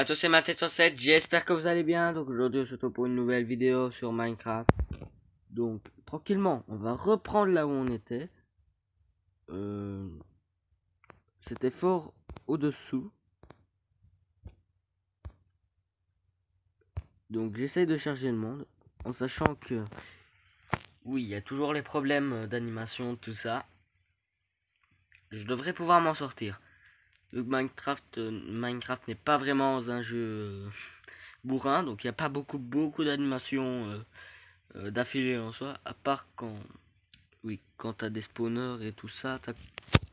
Salut à tous, c'est Matt107, j'espère que vous allez bien. Donc aujourd'hui on se retrouve pour une nouvelle vidéo sur Minecraft. Donc tranquillement, on va reprendre là où on était. C'était fort au-dessous. Donc j'essaye de charger le monde, en sachant que oui, il y a toujours les problèmes d'animation, tout ça. Je devrais pouvoir m'en sortir. Vu que Minecraft n'est pas vraiment un jeu bourrin, donc il n'y a pas beaucoup d'animation d'affilée en soi, à part quand t'as des spawners et tout ça,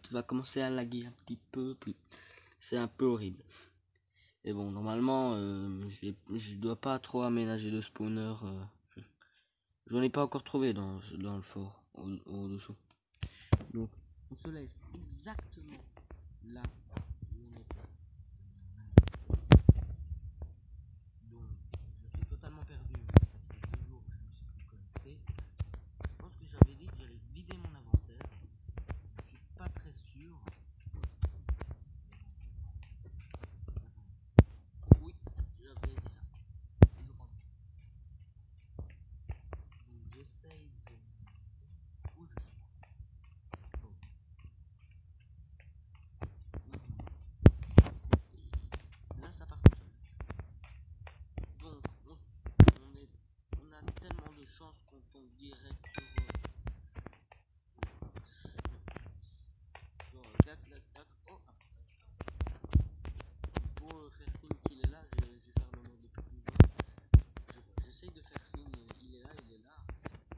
tu vas commencer à laguer un petit peu, puis c'est un peu horrible. Et bon, normalement, je dois pas trop aménager de spawner. J'en ai pas encore trouvé dans le fort, au-dessous. Donc, on se laisse exactement là où on était. Donc, je suis totalement perdu. Ça fait 2 jours que je me suis plus connecté. Je pense que j'avais dit que j'allais vider mon inventaire. Je suis pas très sûr. Oui, j'avais dit ça. Donc j'essaye de ouvrir. Bon. Là ça part tout seul. Donc on a tellement de chance qu'on tombe direct sur clac. Oh, pour faire signe qu'il est là, je vais faire le mode depuis plus loin. J'essaye de faire signe, il est là.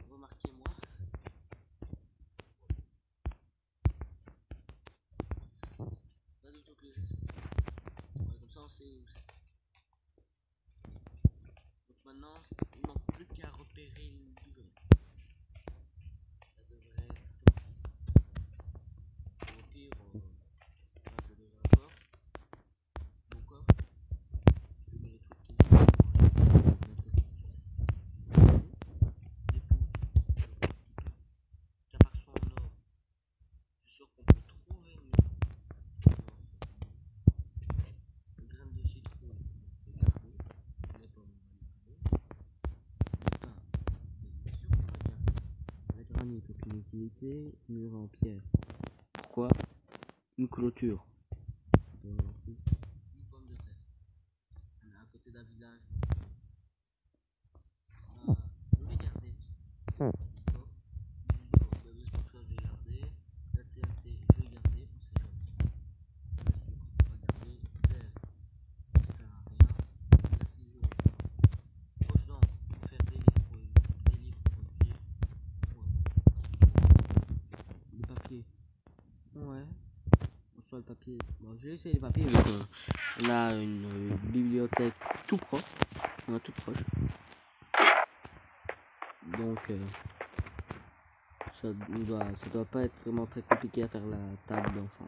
Remarquez-moi. C'est pas du tout que j'essaie. Ouais, comme ça on sait où c'est. Donc maintenant, il ne manque plus qu'à repérer d'où je viens. Ça devrait être au pire, je devrais avoir mon coffre. Je mets les trucs qui sont des poules, caparson en or. Je suis sûr qu'on peut trouver une graine de citrouille. On peut garder. Les pommes, on va garder. Les pains, bien sûr, on va garder. La granite, aucune utilité. Mur en pierre. Pourquoi? Une clôture. Une pomme de terre. On est à côté d'un village. Je vais garder. D'accord. Le destructeur, je vais garder. La TNT, je vais garder. On sait jamais. Le sucre, on va garder. Terre, ça sert à rien. La ciseau. Poche d'encre pour faire des livres pour écrire. Ouais. Des papiers. Ouais. On soit le papier. Bon, j'ai essayé les papiers vu qu'on a une bibliothèque tout proche. On a tout proche. Donc ça doit pas être vraiment très compliqué à faire la table d'enfant.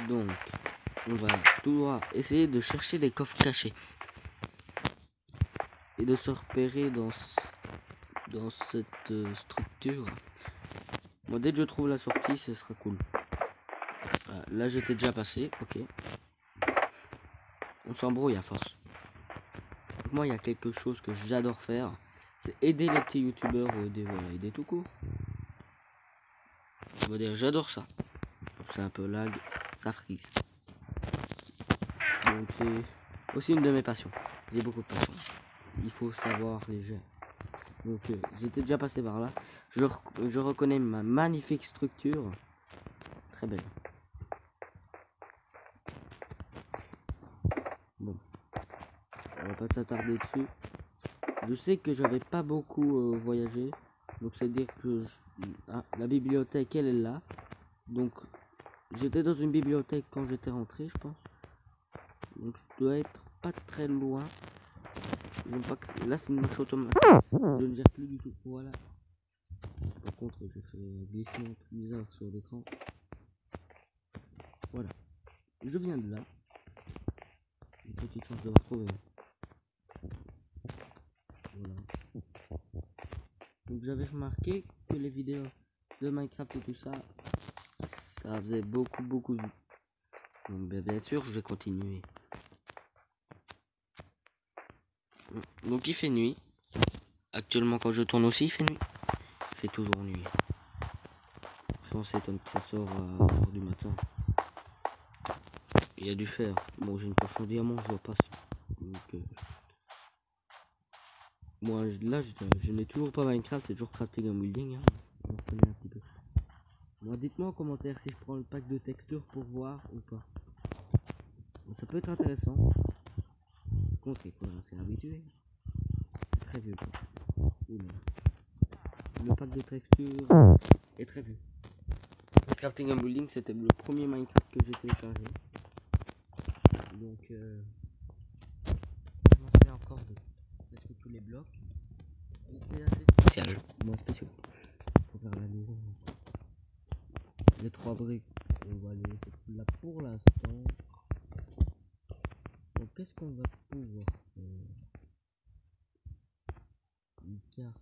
Donc on va tout droit essayer de chercher des coffres cachés et de se repérer dans cette structure. Moi dès que je trouve la sortie ce sera cool. Là j'étais déjà passé, ok. On s'embrouille à force. Donc, moi il y a quelque chose que j'adore faire, c'est aider les petits youtubeurs ou aider tout court. On va dire j'adore ça. C'est un peu lag, ça frise. Donc c'est aussi une de mes passions. J'ai beaucoup de passions. Il faut savoir les gérer. Donc j'étais déjà passé par là. Je reconnais ma magnifique structure. Très belle. Bon. On va pas s'attarder dessus. Je sais que j'avais pas beaucoup voyagé. Donc c'est à dire que la bibliothèque elle est là. Donc j'étais dans une bibliothèque quand j'étais rentré je pense. Donc je dois être pas très loin. Là c'est une marche automatique. Je ne gère plus du tout. Voilà. Par contre je fais glissement bizarre sur l'écran. Voilà. Je viens de là. Une petite chance de me retrouver. Voilà. Donc j'avais remarqué que que les vidéos de Minecraft et tout ça, ça faisait beaucoup de vues. Donc bien sûr, je vais continuer. Donc il fait nuit. Actuellement, quand je tourne aussi, il fait nuit. Il fait toujours nuit. On s'étonne que ça sort à 1h du matin. Il y a du fer. Bon, j'ai une poche en diamant, je vois pas. Donc, moi, là, je n'ai toujours pas Minecraft, c'est toujours crafting un building. Hein. On reconnaît un petit peu. Moi, dites-moi en commentaire si je prends le pack de textures pour voir ou pas. Bon, ça peut être intéressant. Par contre, il faudra s'y habituer. C'est très vieux. Oula. Le pack de textures est très vieux. Crafting and Building, c'était le premier Minecraft que j'ai téléchargé. Donc, j'en fais encore de presque tous les blocs. C'est assez spécial, moins spécial. Pour faire la maison. Les 3 briques, on va les laisser là pour l'instant. Donc, qu'est-ce qu'on va pouvoir faire? Une carte.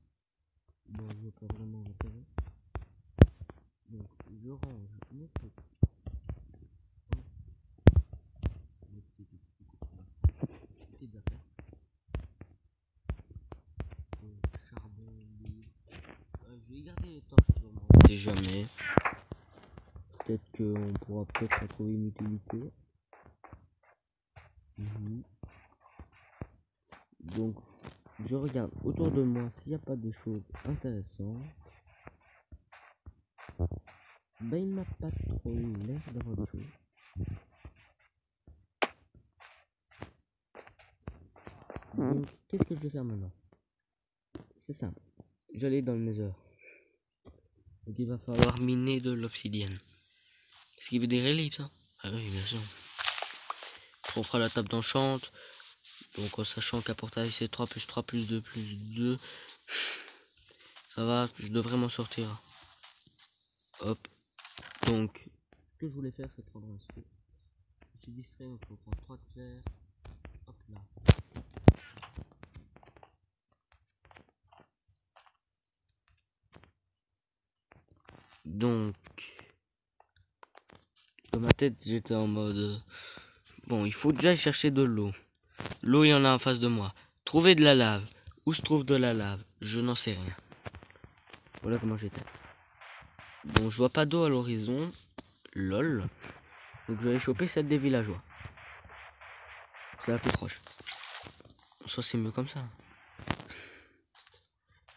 Bon, je veux pas vraiment l'intérêt. Donc, je range mes trucs. Petites affaires. Charbon, livre. Je vais garder les torches sur moi. On sait jamais. Peut-être qu'on pourra peut-être trouver une utilité. Donc, je regarde autour de moi s'il n'y a pas des choses intéressantes. Ben, il m'a pas trop l'air d'avoir des choses. Donc, qu'est-ce que je vais faire maintenant? C'est simple. J'allais dans le Nether. Donc, il va falloir miner de l'obsidienne. Ce qui veut des reliefs, ça? Ah oui, bien sûr. On fera la table d'enchant. Donc, en sachant qu'à portail c'est 3 plus 3 plus 2 plus 2. Ça va, je devrais m'en sortir. Hop. Donc, ce que je voulais faire, c'est prendre un feu. Je suis distrait, donc on prend 3 de fer. Hop là. Donc, dans ma tête, j'étais en mode... Bon, il faut déjà chercher de l'eau. L'eau, il y en a en face de moi. Trouver de la lave. Où se trouve de la lave? Je n'en sais rien. Voilà comment j'étais. Bon, je vois pas d'eau à l'horizon. Lol. Donc, je vais aller choper celle des villageois. C'est la plus proche. Soit c'est mieux comme ça.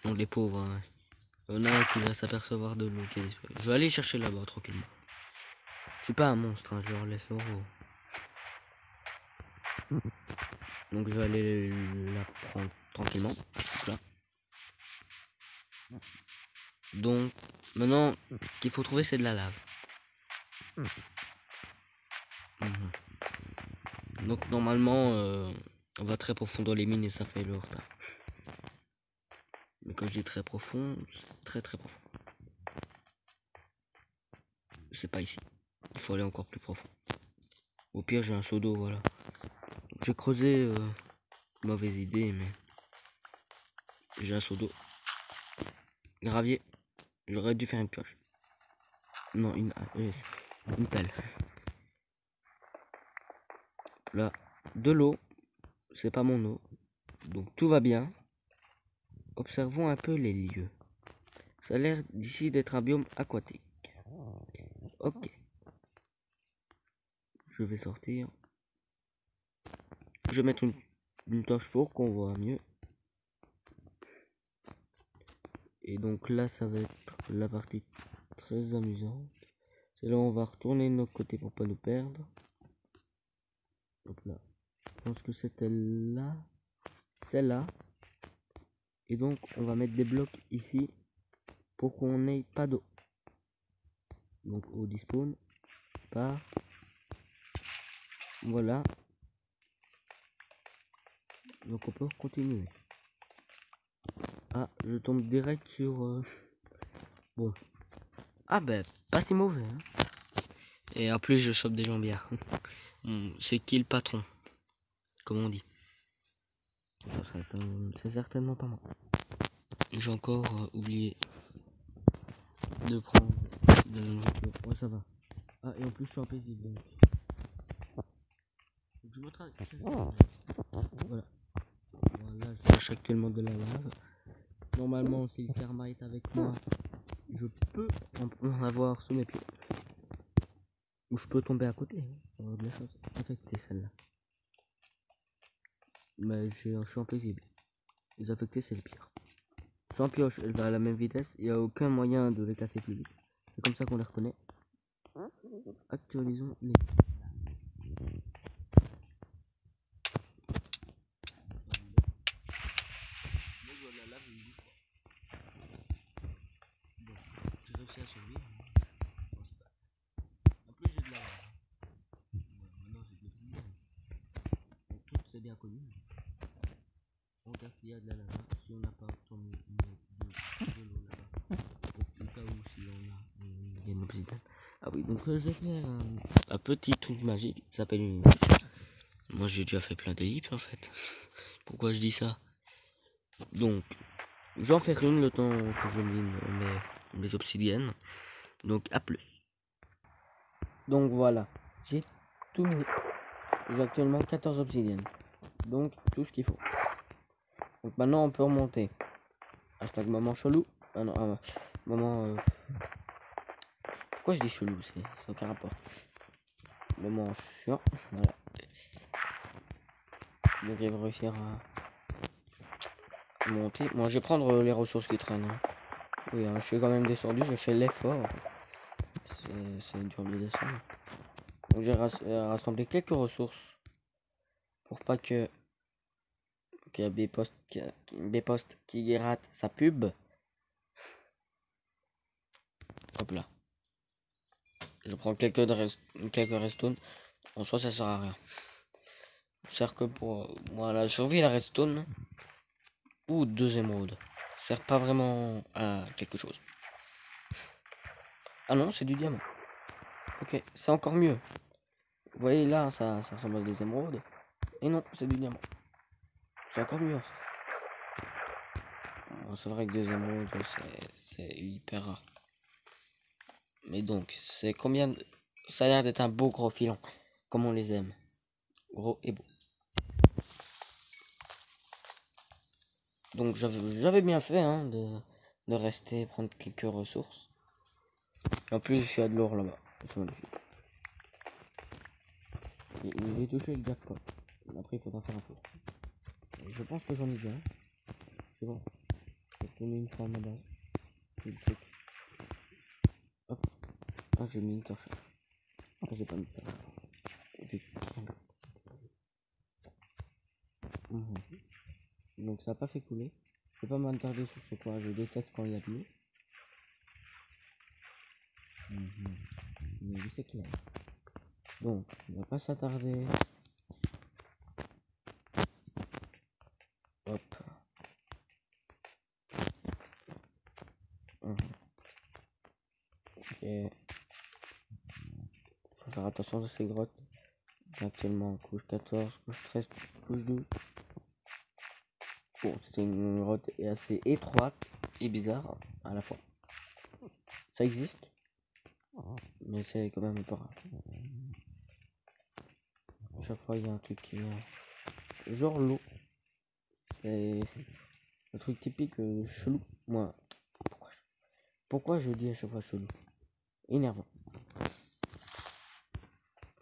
Non, les pauvres. Hein. Il y en a un qui va s'apercevoir de l'eau qui est disparue. Je vais aller chercher là-bas tranquillement. Je suis pas un monstre, hein, je leur laisse au repos. Donc je vais aller la prendre tranquillement. Là. Donc maintenant, ce qu'il faut trouver, c'est de la lave. Donc normalement, on va très profond dans les mines et ça fait le retard. Mais quand je dis très profond, c'est très profond. C'est pas ici. Il faut aller encore plus profond. Au pire, j'ai un seau d'eau, voilà. J'ai creusé, mauvaise idée, mais j'ai un seau d'eau. Gravier. J'aurais dû faire une pioche. Non, une pelle. Là, de l'eau. C'est pas mon eau. Donc tout va bien. Observons un peu les lieux. Ça a l'air d'ici d'être un biome aquatique. Ok. Je vais sortir. Je vais mettre une torche pour qu'on voit mieux. Et donc là, ça va être la partie très amusante. C'est là où on va retourner de notre côté pour pas nous perdre. Donc là, je pense que c'était là. Celle-là. Et donc, on va mettre des blocs ici pour qu'on n'ait pas d'eau. Donc, eau despawn. Par. Voilà. Donc, on peut continuer. Ah, je tombe direct sur... Bon. Ah ben, pas si mauvais. Hein. Et en plus, je chope des gens bien. C'est qui le patron? Comme on dit. C'est certainement pas moi. J'ai encore oublié de prendre de la nourriture. Ouais, ça va. Ah, et en plus, je suis impaisible. Donc. Je me trace. Voilà. Voilà, je cherche actuellement de la lave. Normalement, si le karma est avec moi, je peux en avoir sous mes pieds. Ou je peux tomber à côté. Ça va bien affecter celle-là. Mais je suis impaisible. Les affectés, c'est le pire. Sans pioche, elle va à la même vitesse. Il n'y a aucun moyen de les casser plus vite. C'est comme ça qu'on les reconnaît. Actualisons les. Bon, j'ai réussi à survivre. En plus, j'ai de la lave. Maintenant, j'ai de l'obsidienne. Donc, tout c'est bien connu. On regarde s'il y a de la lava. Si on n'a pas, tant mieux. De l'eau là-bas. Au cas où, si on a, il y a une obsidienne. Ah oui, donc je vais faire un petit truc magique qui s'appelle une. Moi, j'ai déjà fait plein d'ellipses en fait. Pourquoi je dis ça? Donc, j'en fais une le temps que je mine mes obsidiennes. Donc, à plus. Donc voilà, j'ai tout miné. J'ai actuellement 14 obsidiennes. Donc, tout ce qu'il faut. Donc maintenant, on peut remonter. Hashtag maman chelou. Ah non, maman... Pourquoi je dis chelou? C'est aucun rapport. Maman chiant. Voilà. Donc, il va réussir à monter. Moi, je vais prendre les ressources qui traînent. Hein. Oui, hein, je suis quand même descendu. J'ai fait l'effort. C'est dur de descendre. Donc, j'ai rassemblé quelques ressources. Pour pas que... qu'il y a B-Post qui rate sa pub. Hop là. Je prends quelques redstone. En soi, ça sert à rien. Ça sert que pour moi la survie, la redstone. Ou 2 émeraudes. Ça sert pas vraiment à quelque chose. Ah non, c'est du diamant. Ok, c'est encore mieux. Vous voyez là, ça ressemble à des émeraudes. Et non, c'est du diamant. C'est encore mieux. Bon, c'est vrai que 2 émeraudes, c'est hyper rare. Mais donc, c'est combien de... Ça a l'air d'être un beau gros filon. Comme on les aime. Gros et beau. Donc j'avais bien fait hein, de rester prendre quelques ressources. Et en plus il y a de l'or là-bas. C'est magnifique. J'ai touché le jackpot. Après il faudra faire un tour. Je pense que j'en ai déjà. C'est bon. Je vais tourner une fois à ma base. Le truc. Hop. Ah j'ai mis une torche. Ah j'ai pas mis de torche. Donc ça n'a pas fait couler. Je vais pas m'attarder sur ce point. Je déteste quand il y a de l'eau. Mais je sais qu'il y a. Donc on va pas s'attarder. Hop. Ok. Faut faire attention à ces grottes. Actuellement couche 14, couche 13, couche 12. Bon, c'était une grotte assez étroite et bizarre à la fois. Ça existe, mais c'est quand même pas rare. À chaque fois, il y a un truc qui vient. Genre l'eau. C'est un truc typique chelou. Moi, pourquoi je dis à chaque fois chelou? Énervant.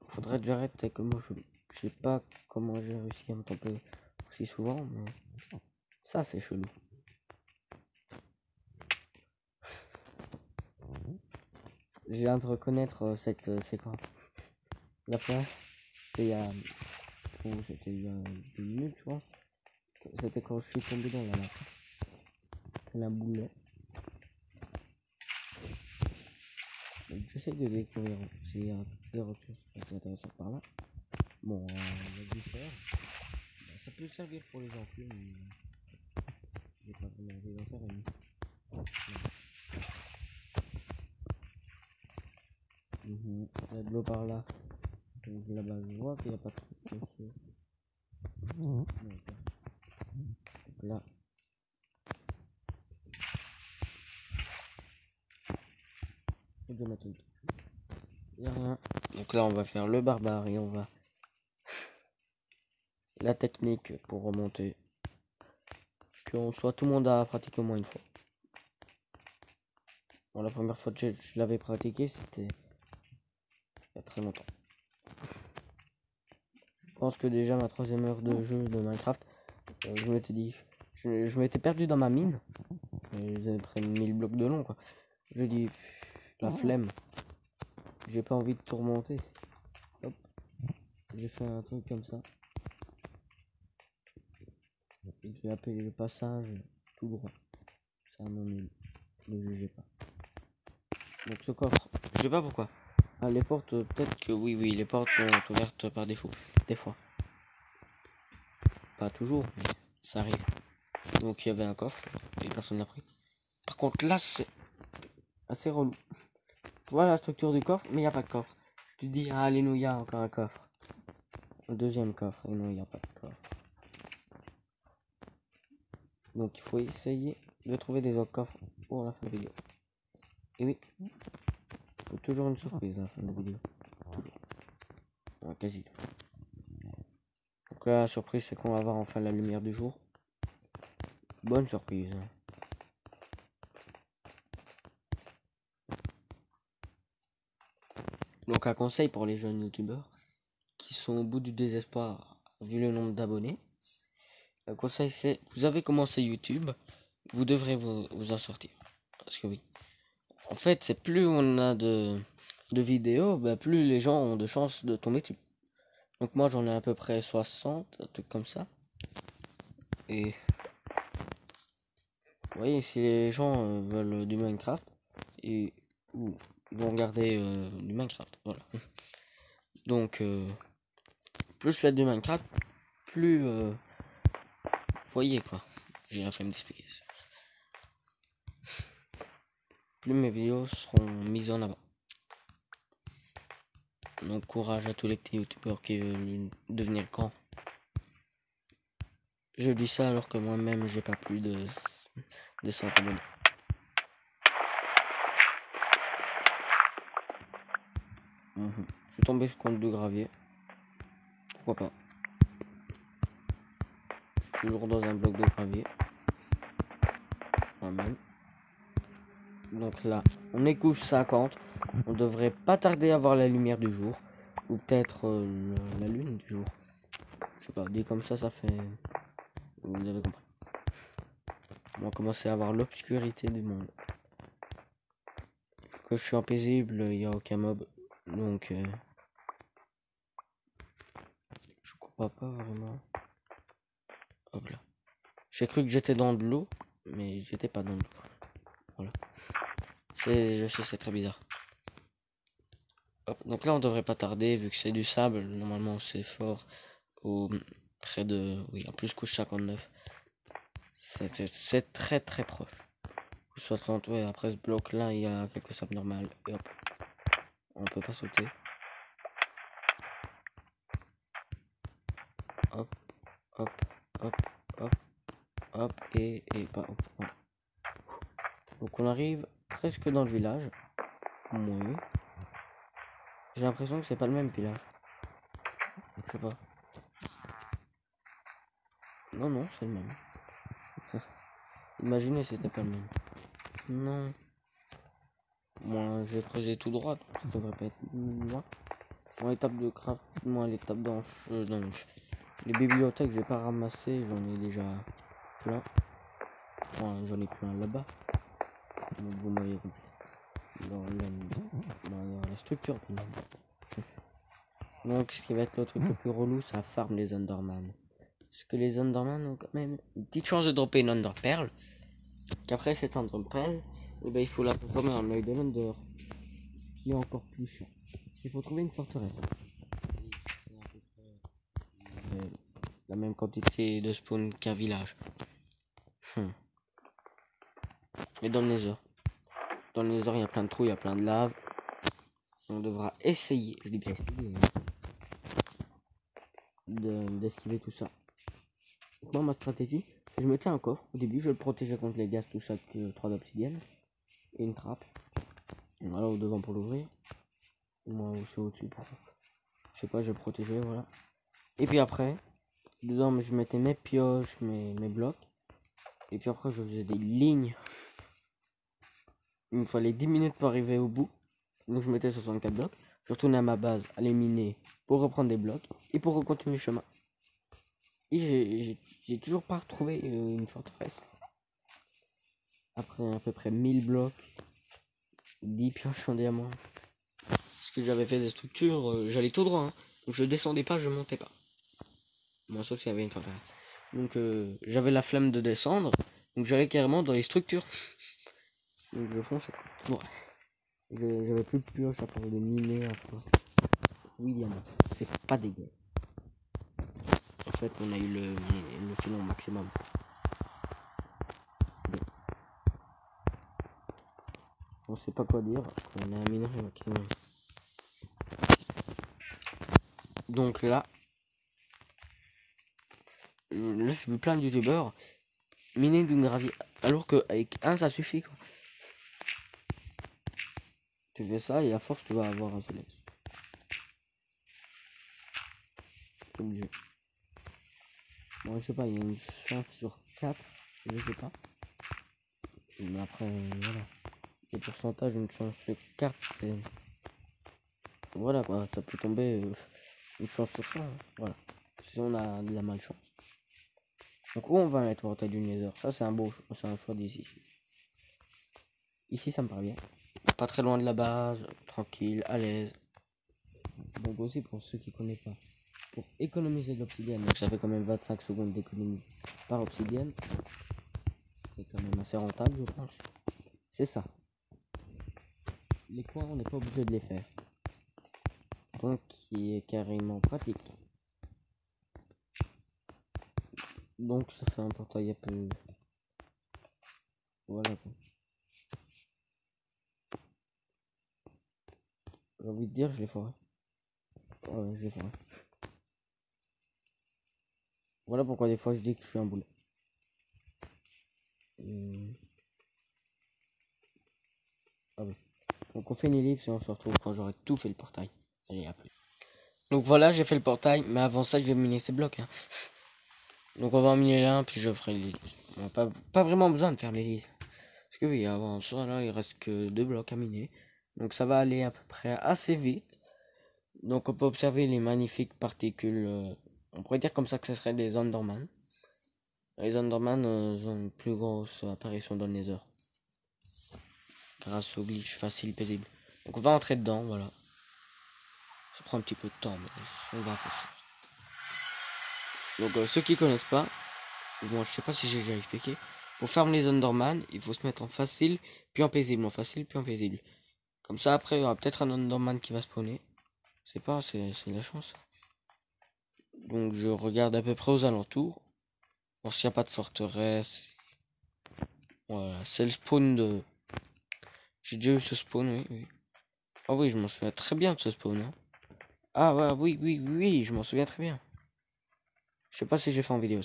Faudrait que j'arrête avec le mot chelou. Je sais pas comment j'ai réussi à me tromper aussi souvent, mais ça c'est chelou. Je viens de reconnaître cette séquence. La fois, c'était il y a... c'était il y a 2 minutes, je pense. C'était quand je suis tombé dans la lave. C'est un boulet. J'essaie de découvrir s'il y a des ressources assez intéressantes par là. Bon, on va du faire. Ça peut servir pour les enclos, mais j'ai pas vraiment envie d'en faire une. Il y a de l'eau par là. Donc là-bas, je vois qu'il n'y a pas trop de ressources. Donc là. faut déjà mettre une touche. Y a rien. Donc là, on va faire le barbare et on va la technique pour remonter. Que soit tout le monde a pratiqué au moins une fois. Bon, la première fois que je l'avais pratiqué, c'était il y a très longtemps. Je pense que déjà ma 3e heure de jeu de Minecraft, je m'étais dit, je m'étais perdu dans ma mine. J'avais pris 1000 blocs de long, quoi. Je dis, la flemme. J'ai pas envie de tout remonter. Hop. J'ai fait un truc comme ça. J'ai appelé le passage tout droit. Ça non nul. Ne jugez pas. Donc ce coffre, je sais pas pourquoi. Ah, les portes, peut-être que oui, les portes sont ouvertes par défaut. Des fois. Pas toujours, mais ça arrive. Donc il y avait un coffre et personne n'a pris. Par contre là c'est assez relou. Tu vois la structure du coffre, mais il n'y a pas de coffre. Tu te dis, ah alléluia, encore un coffre. Un deuxième coffre, et non, il n'y a pas de coffre. Donc il faut essayer de trouver des autres coffres pour la fin de vidéo. Et oui, il faut toujours une surprise à la fin de vidéo. Toujours. Ouais, quasi toujours. Donc là, la surprise, c'est qu'on va avoir enfin la lumière du jour. Bonne surprise. Donc un conseil pour les jeunes youtubeurs qui sont au bout du désespoir vu le nombre d'abonnés. Le conseil c'est, vous avez commencé YouTube, vous devrez vous en sortir. Parce que oui. En fait, c'est plus on a de vidéos, bah, plus les gens ont de chances de tomber dessus. Donc moi j'en ai à peu près 60, un truc comme ça. Et vous voyez, si les gens veulent du Minecraft, et ils vont regarder du Minecraft, voilà. Donc plus je fais du Minecraft, plus vous voyez quoi. J'ai la flemme d'expliquer. Plus mes vidéos seront mises en avant. Donc courage à tous les petits youtubeurs qui veulent devenir grands. Je dis ça alors que moi-même j'ai pas plus de 100 abonnés. Je suis tombé sur compte de gravier. Pourquoi pas. Je suis toujours dans un bloc de gravier. Moi-même. Donc là, on est couche 50. On devrait pas tarder à voir la lumière du jour. Ou peut-être la lune du jour. Je sais pas, dit comme ça fait... Vous avez compris. On va commencer à voir l'obscurité du monde. Que je suis en paisible, il n'y a aucun mob. Donc... je crois pas vraiment. Hop là. J'ai cru que j'étais dans de l'eau. Mais j'étais pas dans de l'eau. Voilà. Je sais, c'est très bizarre. Hop, donc là on devrait pas tarder vu que c'est du sable, normalement c'est fort au près de, oui en plus couche 59, c'est très très proche. 60, ouais, après ce bloc là il y a quelques sables normales et hop, on peut pas sauter. Hop, hop, hop, hop, hop et pas hop. Voilà. Donc on arrive presque dans le village. Oui. J'ai l'impression que c'est pas le même village. Je sais pas. Non, c'est le même. Imaginez si c'était pas le même. Non. Moi, je vais creuser tout droit. Ça devrait pas être moi. Moi, étape de craft, moi, l'étape dans les bibliothèques, j'ai pas ramassé. J'en ai déjà plein. Moi, j'en ai plein là-bas. Donc, vous m'avez compris. Dans la structure. Donc, ce qui va être le truc le plus relou, ça farm les Enderman. Parce que les Enderman ont quand même une petite chance de dropper une Ender Pearl. Qu'après cette Ender Pearl, et ben, il faut la transformer en œil de l'Ender. Ce qui est encore plus chiant. Il faut trouver une forteresse. C'est à peu près la même quantité de spawn qu'un village. Mais dans le Nether. Dans le Nether, il y a plein de trous, il y a plein de lave. On devra essayer, je dis bien essayer, d'esquiver tout ça. Moi, ma stratégie, je mettais un coffre. Au début, je le protégeais contre les gaz, tout ça, que 3 d'obsidienne. Et une trappe. Voilà, au devant pour l'ouvrir. Moi aussi au-dessus pour... Je sais pas, je vais protéger, voilà. Et puis après, dedans je mettais mes pioches, mes blocs. Et puis après je faisais des lignes. Il me fallait 10 minutes pour arriver au bout. Donc je mettais 64 blocs. Je retournais à ma base, aller miner pour reprendre des blocs. Et pour recontinuer le chemin. Et j'ai toujours pas retrouvé une forteresse. Après à peu près 1000 blocs. 10 pioches en diamant. Parce que j'avais fait des structures, j'allais tout droit. Hein. Donc je descendais pas, je montais pas. Moi sauf s'il y avait une forteresse. Donc j'avais la flemme de descendre. Donc j'allais carrément dans les structures. Donc je fonçais. Bon. J'avais plus de pioche à part de miner à force. William, c'est pas dégueu. En fait, on a eu le filon maximum. On sait pas quoi dire. On a un minerai maximum. Donc là, j'ai vu plein de youtubeurs miner du gravier. Alors qu'avec un, ça suffit quoi. Tu fais ça et à force, tu vas avoir un soleil. C'est obligé. Bon, je sais pas, il y a une chance sur 4. Je sais pas. Mais après, voilà. Les pourcentages, une chance sur 4, c'est... Voilà quoi, ça peut tomber une chance sur 100. Hein. Voilà. Si on a de la malchance. Donc où on va mettre portail du Nether? Ça c'est un beau choix, c'est un choix d'ici. Ici ça me paraît bien. Pas très loin de la base, tranquille, à l'aise. Donc aussi pour ceux qui connaissent pas. Pour économiser de l'obsidienne, donc ça fait quand même 25 secondes d'économie par obsidienne. C'est quand même assez rentable je pense. C'est ça. Les coins on n'est pas obligé de les faire. Donc qui est carrément pratique. Donc ça fait un portail un peu... Voilà quoi. J'ai envie de dire je l'ai foré. Ouais, je l'ai foré. Voilà pourquoi des fois je dis que je suis un boulet. Ah oui. Donc on fait une ellipse et on se retrouve quand j'aurai tout fait le portail. Allez, à plus. Donc voilà, j'ai fait le portail, mais avant ça, je vais miner ces blocs. Hein. Donc on va en miner l'un, puis je ferai l'ellipse. On n'a pas vraiment besoin de faire l'ellipse. Parce que oui, avant ça, là, il reste que 2 blocs à miner. Donc ça va aller à peu près assez vite. Donc on peut observer les magnifiques particules. On pourrait dire comme ça que ce serait des Enderman. Les Enderman ont une plus grosse apparition dans le Nether. Grâce au glitch facile, paisible. Donc on va entrer dedans, voilà. Ça prend un petit peu de temps, mais on va faire ça. Donc ceux qui connaissent pas, bon je sais pas si j'ai déjà expliqué. Pour farm les Enderman, il faut se mettre en facile, puis en paisible, en facile, puis en paisible. Comme ça après il y aura peut-être un Enderman qui va spawner. C'est pas, c'est la chance. Donc je regarde à peu près aux alentours. Voir s'il n'y a pas de forteresse. Voilà, c'est le spawn de... J'ai déjà eu ce spawn, oui. Ah oui, je m'en souviens très bien de ce spawn. Hein. Ah ouais, oui, je m'en souviens très bien. Je sais pas si j'ai fait en vidéo.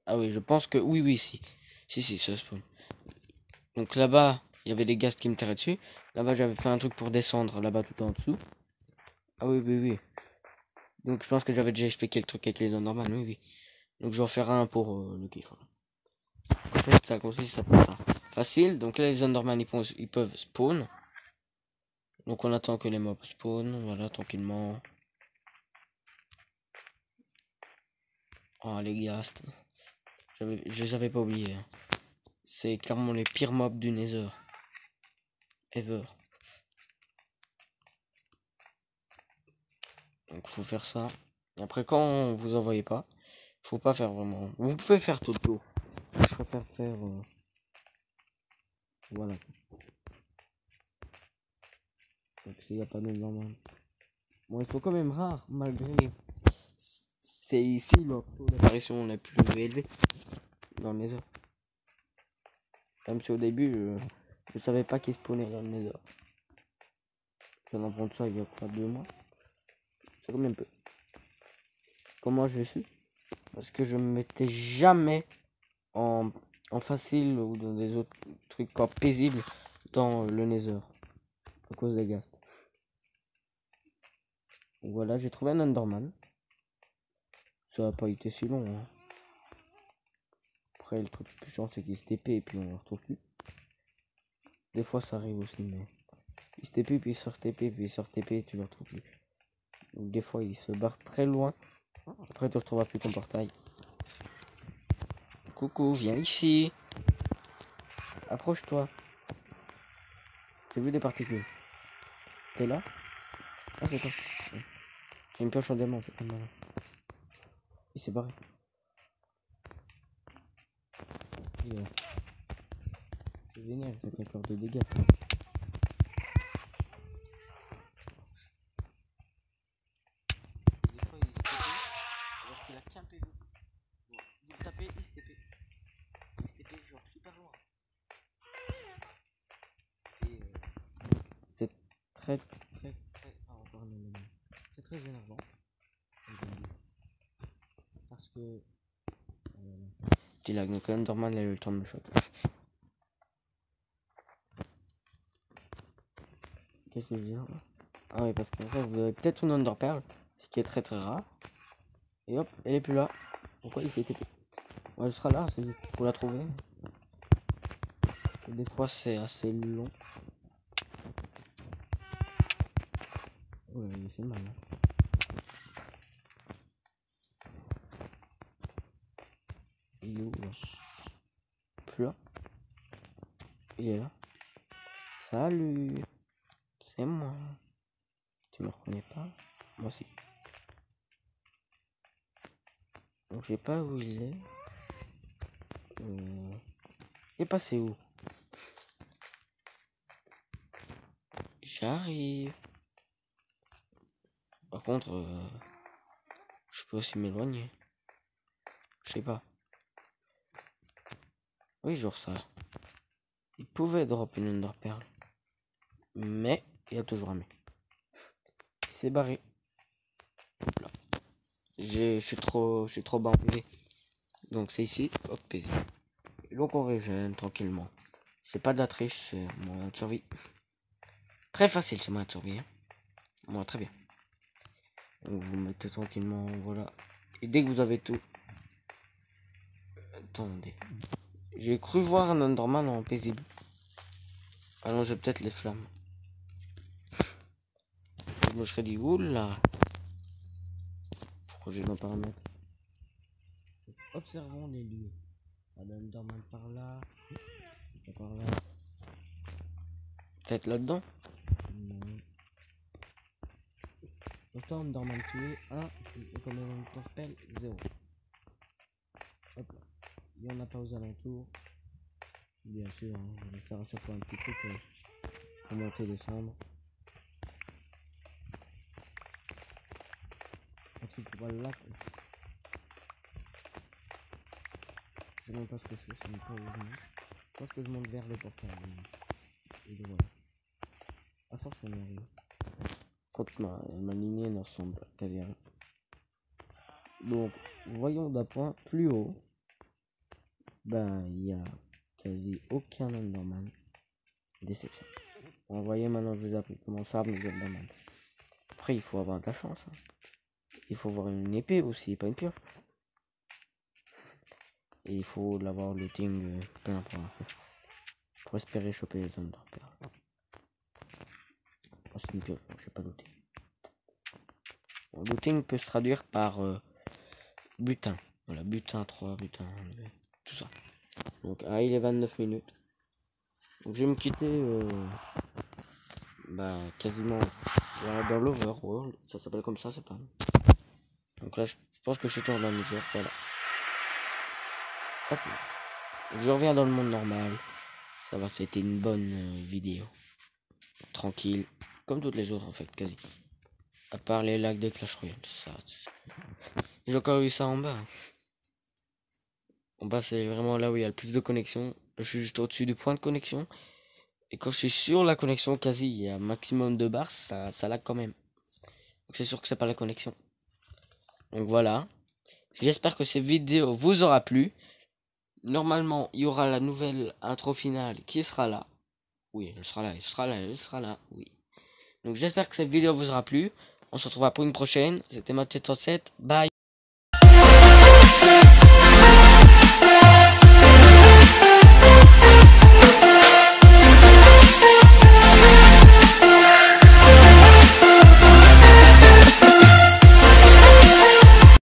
Ah oui, je pense que oui, si. Si, ça spawn. Donc là-bas, il y avait des ghasts qui me tiraient dessus. Là-bas, j'avais fait un truc pour descendre là-bas tout en dessous. Ah oui. Donc je pense que j'avais déjà expliqué le truc avec les Enderman, oui. Donc je vais en faire un pour le kiff. En fait, ça consiste à faire ça. Facile, donc là les Enderman ils peuvent spawn. Donc on attend que les mobs spawn, voilà, tranquillement. Oh les ghasts. Je les avais pas oubliés. Hein. C'est clairement les pires mobs du Nether. Ever. Donc faut faire ça. Et après quand vous en voyez pas, faut pas faire vraiment. Vous pouvez faire tout le tour. Je préfère faire voilà. Donc s'il n'y a pas de normal. Bon, ils sont quand même rares malgré. C'est ici leur taux d'apparition la plus élevé dans le Nether. Même si au début je savais pas qu'ils spawnaient dans le Nether. J'en apprends ça il y a quoi 2 mois. C'est quand même peu. Comment je suis? Parce que je me mettais jamais en facile ou dans des autres trucs quoi paisibles dans le Nether. à cause des ghasts. Voilà, j'ai trouvé un Enderman. Ça a pas été si long. Hein. Après, le truc le plus chiant, c'est qu'il se TP et puis on le retrouve plus. Des fois, ça arrive aussi, mais il se TP, puis il sort TP, puis il sort TP et tu le retrouves plus. Donc, des fois, il se barre très loin. Après, tu retrouveras plus ton portail. Coucou, viens ici. Approche-toi. J'ai vu des particules. T'es là? Ah, c'est toi. Ouais. J'ai une pioche en diamant, c'est pas mal. Il s'est barré. C'est génial, ça fait peur de dégâts. Des fois, il se TP, alors qu'il a qu'un PV. Bon, vous le tapez, il se TP. Il se TP, genre super loin. Et c'est très, très, très... Ah, encore non. C'est très énervant. Parce que... Petit lag, donc Enderman a eu le temps de me shot. Qu'est-ce que je veux dire? Ah oui, parce que ça, vous avez peut-être une Enderpearl, ce qui est très très rare. Et hop, elle est plus là. Pourquoi il s'est TP? Ouais, elle sera là, faut la trouver. Et des fois c'est assez long. Ouais, il fait mal. Hein. Il est où là? Plus là. Il est là. Salut. C'est moi. Tu me reconnais pas? Moi aussi. Donc je sais pas où il est. Il est passé où? J'arrive. Par contre, je peux aussi m'éloigner. Je sais pas. Oui, genre ça. Il pouvait drop une Enderpearl. Mais, il y a toujours un mec. Il s'est barré. Là. Je suis trop bas en PV. Donc c'est ici. Hop, paisible. Donc on régène tranquillement. C'est pas de la triche, c'est moyen de survie. Très facile, c'est moyen de survie. Hein. Moi, très bien. Donc vous mettez tranquillement, voilà. Et dès que vous avez tout... Attendez. J'ai cru voir un Enderman en paisible. Ah non, j'ai peut-être les flammes. Je me serais dit, oula. Pourquoi j'ai nos paramètres? Observons les lieux. Un Enderman par là. Par là. Peut-être là-dedans? Non. Autant Enderman tué, 1. Et comme on t'appelle, 0. Hop là. Il n'y en a pas aux alentours. Bien sûr, hein, je vais faire à chaque fois un petit truc pour monter et descendre. Un truc pour là. Je sais même pas ce que je fais, je sais même pas où je monte. Je pense que je monte vers le portail. Et voilà. À force, on y arrive. Quand ma lignée ne ressemble quasi à rien. Donc, voyons d'un point plus haut. Ben, il y a quasi aucun Enderman. Déception. Vous voyez, maintenant je vous ai appris comment faire mes Enderman. Après, il faut avoir de la chance. Hein. Il faut avoir une épée aussi, pas une pioche. Et il faut l'avoir looting peu importe. Pour espérer choper les Enderpearl. Oh, c'est une pioche, je sais pas looting. Bon, looting peut se traduire par butin. Voilà, butin 3, butin 2, tout ça. Donc, ah, il est 29 minutes. Donc, je vais me quitter bah, quasiment voilà, dans l'overworld. Ça s'appelle comme ça, c'est pas. Donc là, je pense que je suis toujours dans la mesure. Voilà. Hop. Je reviens dans le monde normal. Ça va, c'était une bonne vidéo. Tranquille. Comme toutes les autres, en fait, quasi. À part les lags de Clash Royale. Ça, j'ai encore eu ça en bas. En bas, c'est vraiment là où il y a le plus de connexion. Je suis juste au-dessus du point de connexion. Et quand je suis sur la connexion, quasi, il y a un maximum de barres. Ça lag quand même. Donc c'est sûr que c'est pas la connexion. Donc voilà. J'espère que cette vidéo vous aura plu. Normalement, il y aura la nouvelle intro finale qui sera là. Oui, elle sera là, elle sera là, elle sera là. Oui. Donc j'espère que cette vidéo vous aura plu. On se retrouvera pour une prochaine. C'était Mode 707. Bye.